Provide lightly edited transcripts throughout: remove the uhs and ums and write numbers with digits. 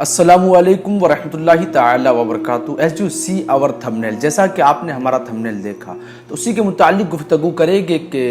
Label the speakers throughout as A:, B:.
A: अस्सलामु अलैकुम वरहमतुल्लाहि ताला वबरकातुहू। As you see our thumbnail, जैसा कि आपने हमारा थंबनेल देखा तो उसी के मुतालिक गुफ्तगू करेंगे कि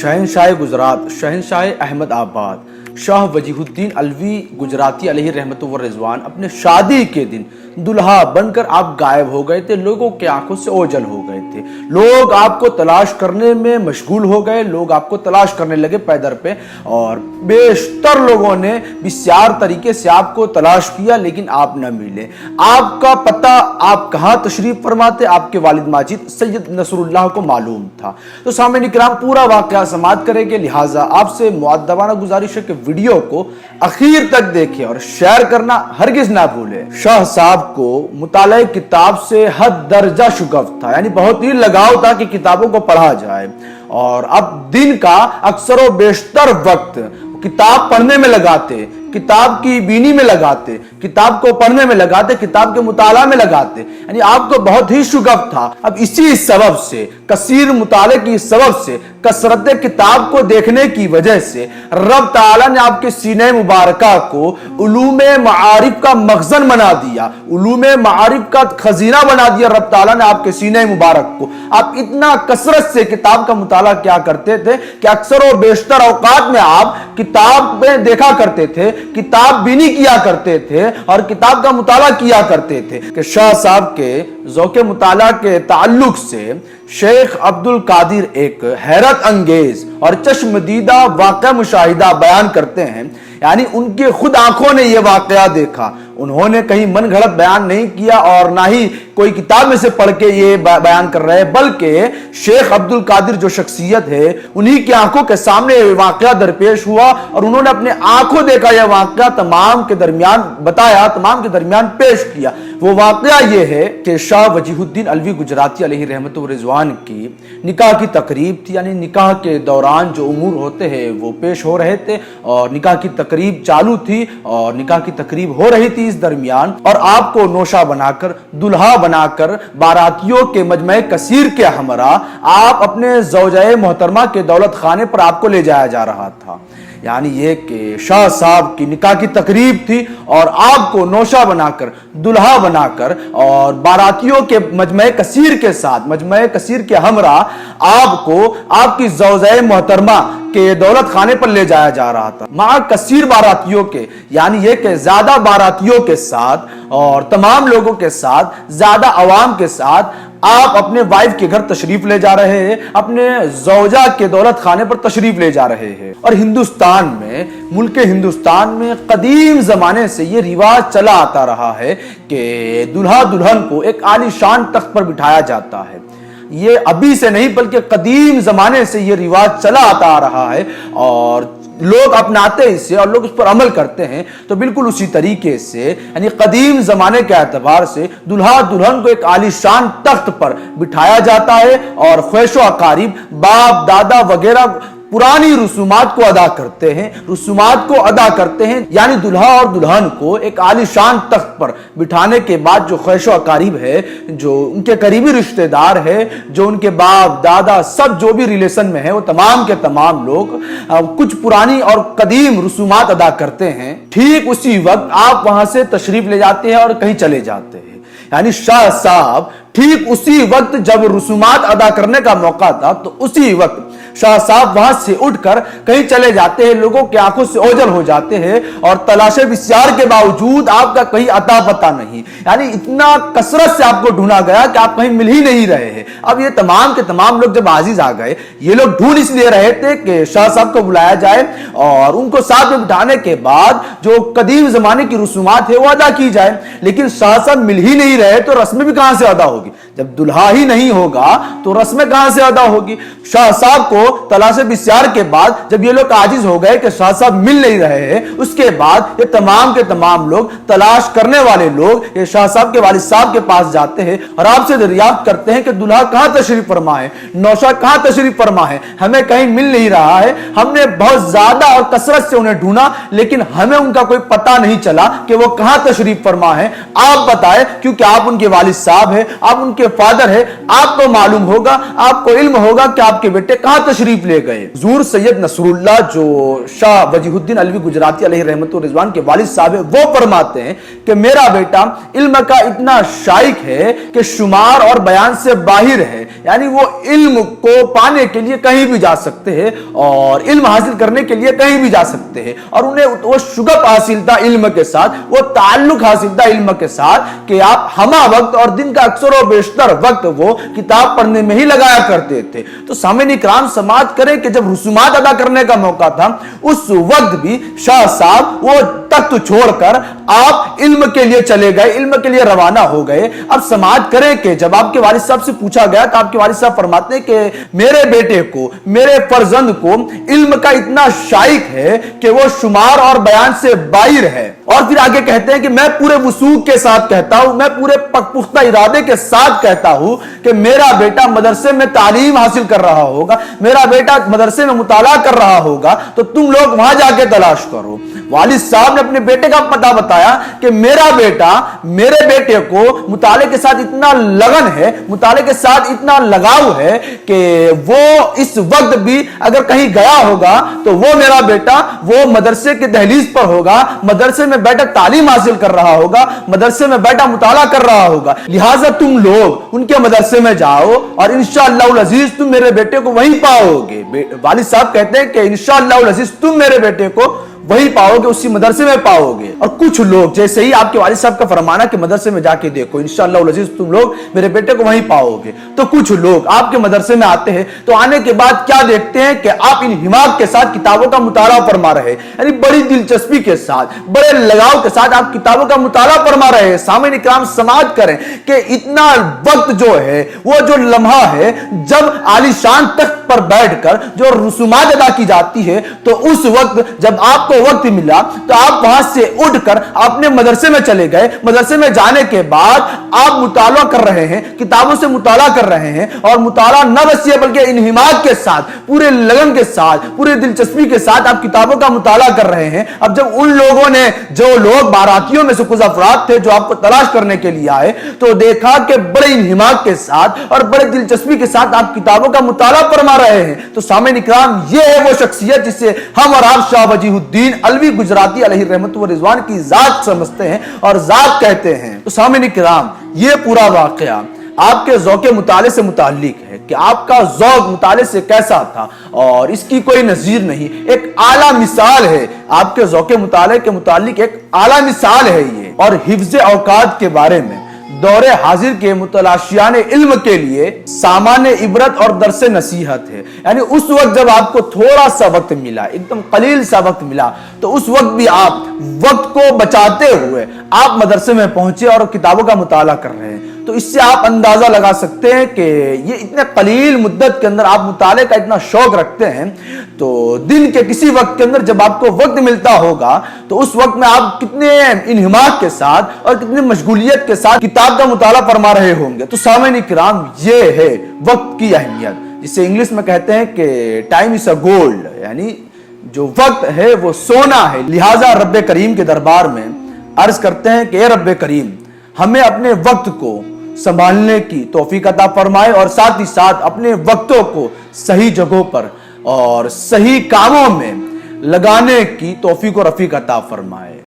A: शहनशाह गुजरात शहनशाह अहमद आबाद शाह वजीहुद्दीन अलवी गुजराती अलैहि रहमतु व रिजवान अपने शादी के दिन दुल्हा बनकर आप गायब हो गए थे। लोगों के आंखों से ओझल हो गए थे। लोग आपको तलाश करने में मशगूल हो गए। लोग आपको तलाश करने लगे पैदर पे, और बेशतर लोगों ने बिस्यार तरीके से आपको तलाश किया, लेकिन आप न मिले। आपका पता, आप कहाँ तशरीफ फरमाते, आपके वालिद माजिद सैयद नसरुल्लाह को मालूम था। तो सामने इकराम पूरा वाक़या समाअत करेंगे, लिहाजा आपसे मुअद्दबाना गुजारिश है कि वीडियो को आखिर तक देखें और शेयर करना हरगिज ना भूले। शाह साहब को मुताले किताब से हद दर्जा शुगफ था, यानी बहुत ही लगाव था कि किताबों को पढ़ा जाए, और अब दिन का अक्सर व बेशतर वक्त किताब पढ़ने में लगाते, किताब की बीनी में लगाते, किताब को पढ़ने में लगाते, किताब के मुताला में लगाते, यानी आपको बहुत ही शुगफ था। अब इसी सबब से, कसीर मुताले की सबब से, कसरत किताब को देखने की वजह से रब ताला ने आपके सीने मुबारका को उलूमे मारिफ का मखजन बना दिया, उलूमे मारिफ का खजीना बना दिया रब ताला ने आपके सीने मुबारक को। आप इतना कसरत से किताब का मुताला क्या करते थे कि अक्सर और बेशतर औकात में आप किताब में देखा करते थे, किताब बीनी किया करते थे और किताब का मुताला किया करते थे। कि शाह साहब के ज़ौक़े मुताला के ताल्लुक से शेख अब्दुल कादिर एक हैरत अंगेज और चश्मदीदा वाक़या मुशाहिदा बयान करते हैं, यानी उनके खुद आंखों ने यह वाक़या देखा। उन्होंने कहीं मन घड़त बयान नहीं किया और ना ही कोई किताब में से पढ़ के ये बयान कर रहे हैं, बल्कि शेख अब्दुल कादिर जो शख्सियत है उन्हीं की आंखों के सामने वाक़या दरपेश हुआ और उन्होंने अपने आंखों देखा यह वाक़या, तमाम के दरमियान बताया, तमाम के दरमियान पेश किया। वो वाक़या ये है कि शाह वजीहुद्दीन अलवी गुजराती अलैहि रहमतु व रिजवान की निकाह की तकरीब थी, यानी निकाह के दौरान जो उमूर होते हैं वो पेश हो रहे थे और निकाह की तकरीब चालू थी और निकाह की तकरीब हो रही थी इस दरमियान, और आपको नौशा बनाकर, दुल्हा बनाकर बारातियों के मजमे कसीर के हमरा आप अपने ज़ौजाए मोहतरमा के दौलत खाने पर आपको ले जाया जा रहा था। यानी ये कि शाह साहब की निकाह की तकरीब थी और आपको नौशा बनाकर, दुल्हा बनाकर और बारातियों के मजमे कसीर के साथ, मजमे कसीर के हमरा आपको आपकी ज़ौजाए मोहतरमा के दौलत खाने पर ले जाया जा रहा था, मां कसीर बारातियों के, यानी ये कि ज्यादा बारातियों के साथ और तमाम लोगों के साथ, ज्यादा अवाम के साथ आप अपने वाइफ के घर तशरीफ ले जा रहे हैं, अपने ज़ौजा के दौलत खाने पर तशरीफ ले जा रहे हैं। और हिंदुस्तान में, मुल्क हिंदुस्तान में कदीम जमाने से ये रिवाज चला आता रहा है कि दुल्हा दुल्हन को एक आलीशान तख्त पर बिठाया जाता है। ये अभी से नहीं बल्कि कदीम जमाने से ये रिवाज चला आता आ रहा है और लोग अपनाते इसे और लोग उस पर अमल करते हैं। तो बिल्कुल उसी तरीके से, यानी कदीम जमाने के एतबार से दुल्हा दुल्हन को एक आलीशान तख्त पर बिठाया जाता है और ख्वाहिश व अकारीब, बाप दादा वगैरह पुरानी रसूमात को अदा करते हैं, रसूमात को अदा करते हैं। यानी दुल्हा और दुल्हन को एक आलीशान तख्त पर बिठाने के बाद जो ख्वाहिश व अकारीब है, जो उनके करीबी रिश्तेदार है, जो उनके बाप दादा सब जो भी रिलेशन में है, वो तमाम के तमाम लोग कुछ पुरानी और कदीम रसूमात अदा करते हैं। ठीक उसी वक्त आप वहां से तशरीफ ले जाते हैं और कहीं चले जाते हैं। यानी शाह साहब ठीक उसी वक्त जब रसूमात अदा करने का मौका था, तो उसी वक्त शाह साहब वहां से उठकर कहीं चले जाते हैं, लोगों की आंखों से ओझल हो जाते हैं और तलाशे बिस्यार के बावजूद आपका कहीं अता पता नहीं, यानी इतना कसरत से आपको ढूंढा गया कि आप कहीं मिल ही नहीं रहे हैं। अब ये तमाम के तमाम लोग जब आजीज आ गए, ये लोग ढूंढ इसलिए रहे थे कि शाह साहब को बुलाया जाए और उनको साथ में बिठाने के बाद जो कदीम जमाने की रसूमात है वो अदा की जाए, लेकिन शाह साहब मिल ही नहीं रहे तो रस्में भी कहां से अदा होगी? जब दुल्हा ही नहीं होगा तो रस्में कहां से अदा होगी? शाह साहब को तलाशे बिस्यार के बाद जब ये लोग आजिज हो गए कि शाह साहब मिल नहीं रहे हैं, उसके बाद ये तमाम के तमाम लोग, तलाश करने वाले लोग, ये शाह साहब के वालिद साहब के पास जाते हैं और आपसे दरियाफ्त करते हैं कि दुल्हा कहां तशरीफ फरमा है, नौशा कहां तशरीफ फरमा है, हमें कहीं मिल नहीं रहा है। हमने बहुत ज्यादा और कसरत से उन्हें ढूंढा, लेकिन हमें उनका कोई पता नहीं चला कि वो कहां तशरीफ फरमा है। आप बताएं, क्योंकि आप उनके वालिद साहब हैं, आप उनके उनके फादर है, आपको मालूम होगा, आपको इल्म होगा कि आपके बेटे कहां तशरीफ ले गए। हुजूर सैयद नसरुल्लाह जो शाह वजीहुद्दीन अलवी गुजराती अलैहि रहमत व रिजवान के वालिद साहब है, वो फरमाते हैं कि मेरा बेटा इल्म का इतना शाइक है कि शुमार और बयान से बाहिर है, यानी वो इल्म को पाने के लिए कहीं भी जा सकते हैं और इल्म हासिल करने के लिए कहीं भी जा सकते हैं, और उन्हें वो शुगफ हासिल था इल्म के साथ, वो ताल्लुक हासिल था इल्म के साथ कि आप हमा वक्त और दिन का अक्सर और बेशतर वक्त वो किताब पढ़ने में ही लगाया करते थे। तो सामने इकराम समाज करें कि जब रसूमात अदा करने का मौका था उस वक्त भी शाह साहब वो तख्त छोड़कर आप इल्म के लिए चले गए, इल्म के लिए रवाना हो गए। अब समाज करें कि जब आपके वालिद साहब से पूछा गया तो आपके वालिद साहब फरमाते हैं कि मेरे बेटे को, मेरे फर्जंद को इल्म का इतना शाइक है कि वो शुमार और बयान से बाहिर है। और फिर आगे कहते हैं कि मैं पूरे वसूख के साथ कहता हूं, मैं पूरे पुख्ता इरादे के साथ कहता हूं कि मेरा बेटा मदरसे में तालीम हासिल कर रहा होगा, मेरा बेटा मदरसे में मुताला कर रहा होगा, तो तुम लोग वहां जाके तलाश करो। वालिद साहब ने अपने बेटे का पता बताया कि मेरा बेटा, मेरे बेटे को मुताले के साथ इतना लगन है, मुताले के साथ इतना लगाव है कि वो इस वक्त भी अगर कहीं गया होगा तो वो मेरा बेटा वो मदरसे के दहलीज पर होगा, मदरसे में बैठा तालीम हासिल कर रहा होगा, मदरसे में बैठा मुताला कर रहा होगा। लिहाजा तुम लोग उनके मदरसे में जाओ और इंशाअल्लाह अजीज तुम मेरे बेटे को वहीं पाओगे। वालिद साहब कहते हैं कि इंशाअल्लाह अजीज तुम मेरे बेटे को वही पाओगे, उसी मदरसे में पाओगे। और कुछ लोग जैसे ही आपके वालिद साहब का फरमाना कि मदरसे में जाके देखो इंशाअल्लाह अजीज तुम लोग मेरे बेटे को वहीं पाओगे, तो कुछ लोग आपके मदरसे में आते हैं तो आने के बाद क्या देखते हैं कि आप इन हिमाक के साथ किताबों का मुताला फरमा रहे हैं, यानी बड़ी दिलचस्पी के साथ, बड़े लगाव के साथ आप किताबों का मुताला फरमा रहे हैं। सामने इकराम समाज करें कि इतना वक्त जो है, वो जो लम्हा है जब आलीशान तख्त पर बैठकर जो रसूमात अदा की जाती है, तो उस वक्त जब आपको वक्त मिला तो आप वहां से उठकर अपने मदरसे में चले गए। मदरसे में जाने के बाद आप मुताला कर रहे हैं, किताबों से मुताला कर रहे हैं, और मुताला न बस ये बल्कि इन्हिमाक के साथ, पूरे लगन के साथ, पूरे दिलचस्पी के साथ आप किताबों का मुताला कर रहे हैं। अब जब उन लोगों ने, जो लोग बारातियों में से कुछ अफराद थे जो आपको तलाश करने के लिए आए, तो देखा कि बड़े इन्हिमाक के साथ और बड़े दिलचस्पी के साथ आप किताबों का मुताला फरमा रहे हैं। तो सामने इकराम ये है वो शख्सियत जिसे हम और आप शाह वजीहुद्दीन अलवी गुजराती अलैहि रहमत व रिजवान की जात समझते हैं और जात कहते हैं। तो सामने इकराम ये पूरा वाकया आपके ज़ौक़े मुताले से मुताल्लिक है कि आपका ज़ौक़ मुताले से कैसा था, और इसकी कोई नज़ीर नहीं, एक आला मिसाल है। आपके ज़ौक़े मुताले के मुताल्लिक एक आला मिसाल है ये। और हिफ्ज़ औकात के बारे में दौरे हाजिर के मुतलाशियान इल्म के लिए सामान इबरत और दरसे नसीहत है, यानी उस वक्त जब आपको थोड़ा सा वक्त मिला, एकदम कलील सा वक्त मिला, तो उस वक्त भी आप वक्त को बचाते हुए आप मदरसे में पहुंचे और किताबों का मुताला कर रहे हैं। तो इससे आप अंदाजा लगा सकते हैं कि ये इतने कलील मुद्दत के अंदर आप मुताले का इतना शौक रखते हैं, तो दिन के किसी वक्त के अंदर जब आपको वक्त मिलता होगा तो उस वक्त में आप कितने इन्हिमाक के साथ और कितनी मशगूलियत के साथ किताब का मुताला फरमा रहे होंगे। तो सामईन इकराम ये है वक्त की अहमियत, जिसे इंग्लिश में कहते हैं कि टाइम इज अ गोल्ड, यानी जो वक्त है वो सोना है। लिहाजा रब्बे करीम के दरबार में अर्ज करते हैं कि ए रब्बे करीम, हमें अपने वक्त को संभालने की तौफीक अता फरमाए और साथ ही साथ अपने वक्तों को सही जगहों पर और सही कामों में लगाने की तौफीक और रफीक अता फरमाए।